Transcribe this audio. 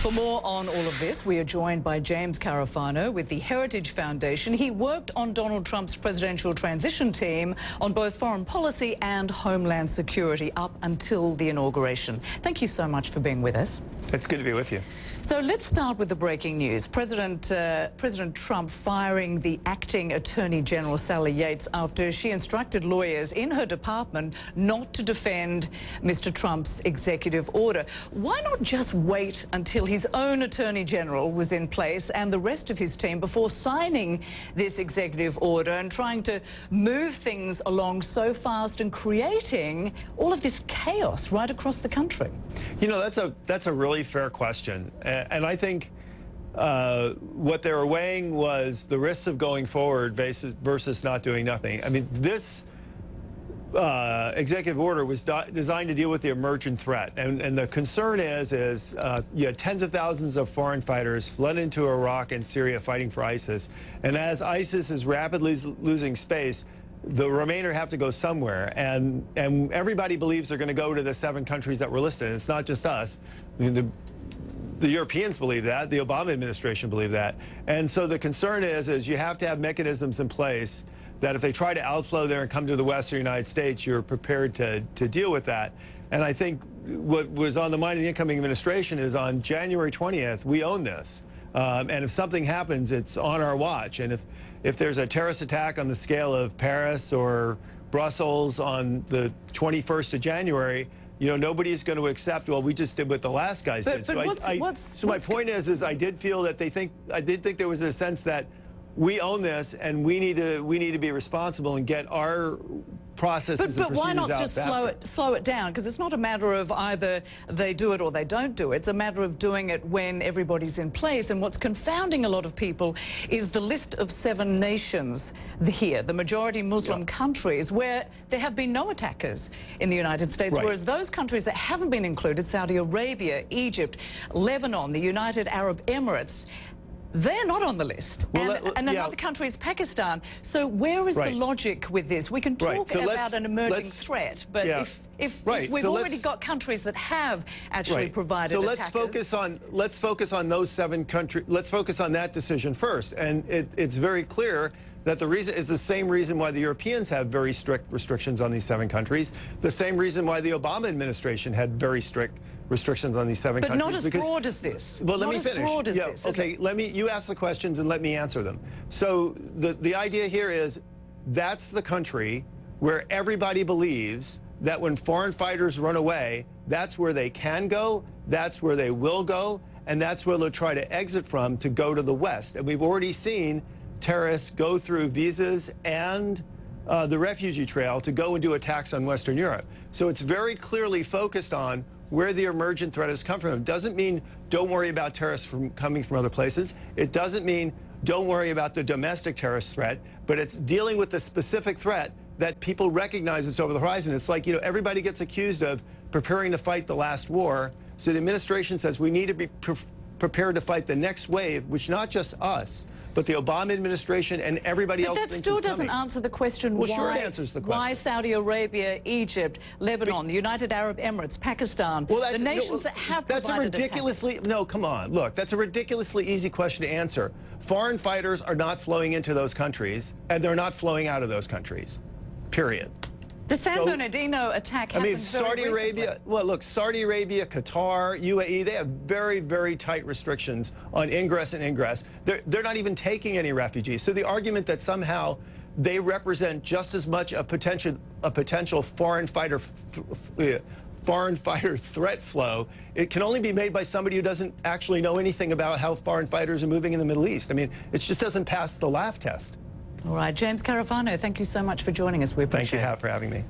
For more on all of this, we are joined by James Carafano with the Heritage Foundation. He worked on Donald Trump's presidential transition team on both foreign policy and homeland security up until the inauguration. Thank you so much for being with us. It's good to be with you. So let's start with the breaking news. President Trump firing the acting Attorney General Sally Yates after she instructed lawyers in her department not to defend Mr. Trump's executive order. Why not just wait until his own Attorney General was in place and the rest of his team before signing this executive order and trying to move things along so fast and creating all of this chaos right across the country? You know, that's a really fair question. And I think what they were weighing was the risks of going forward versus not doing nothing. I mean, this executive order was designed to deal with the emergent threat. And the concern is you had tens of thousands of foreign fighters fled into Iraq and Syria fighting for ISIS. And as ISIS is rapidly losing space, the remainder have to go somewhere, and everybody believes they're going to go to the 7 countries that were listed. And it's not just us. I mean, the Europeans believe that. The Obama administration believed that. And so the concern is you have to have mechanisms in place that if they try to outflow there and come to the Western United States, you're prepared to deal with that. And I think what was on the mind of the incoming administration is on January 20th, we own this. And if something happens, it's on our watch. And if there's a terrorist attack on the scale of Paris or Brussels on the 21st of January, you know, nobody's going to accept, well, we just did what the last guys did. So my point is I did feel that I did think there was a sense that we own this and we need to be responsible and get our processes and procedures out. But why not just slow it down? Because it's not a matter of either they do it or they don't do it. It's a matter of doing it when everybody's in place. And what's confounding a lot of people is the list of 7 nations here, the majority Muslim countries, where there have been no attackers in the United States, whereas those countries that haven't been included, Saudi Arabia, Egypt, Lebanon, the United Arab Emirates, they're not on the list. And another country is Pakistan. So where is the logic with this? We can talk about an emerging threat, but if we've already got countries that have actually provided attackers. So let's focus on those 7 countries. Let's focus on that decision first. And it's very clear that the reason is the same reason why the Europeans have very strict restrictions on these 7 countries, the same reason why the Obama administration had very strict restrictions on these 7 countries. But not as broad as this. Well, let me finish. Broad as this, okay, you ask the questions and let me answer them. So the idea here is that's the country where everybody believes that when foreign fighters run away, that's where they can go, that's where they will go, and that's where they'll try to exit from to go to the West. And we've already seen terrorists go through visas and the refugee trail to go and do attacks on Western Europe. So it's very clearly focused on where the emergent threat has come from. It doesn't mean don't worry about terrorists coming from other places. It doesn't mean don't worry about the domestic terrorist threat, but it's dealing with the specific threat that people recognize is over the horizon. It's like, you know, everybody gets accused of preparing to fight the last war. So the administration says we need to be prepared to fight the next wave, which not just us, but the Obama administration and everybody else thinks is coming. But that still doesn't answer the question why Saudi Arabia, Egypt, Lebanon, the United Arab Emirates, Pakistan, the nations that have provided attackers. No, come on. Look, that's a ridiculously easy question to answer. Foreign fighters are not flowing into those countries, and they're not flowing out of those countries, period. The San Bernardino attack happened Saudi Arabia, well, look, Saudi Arabia, Qatar, UAE, they have very, very tight restrictions on ingress and ingress. They're not even taking any refugees. So the argument that somehow they represent just as much a potential foreign fighter threat flow, it can only be made by somebody who doesn't actually know anything about how foreign fighters are moving in the Middle East. I mean, it just doesn't pass the laugh test. All right, James Carafano, thank you so much for joining us. We appreciate it. Thank you for having me.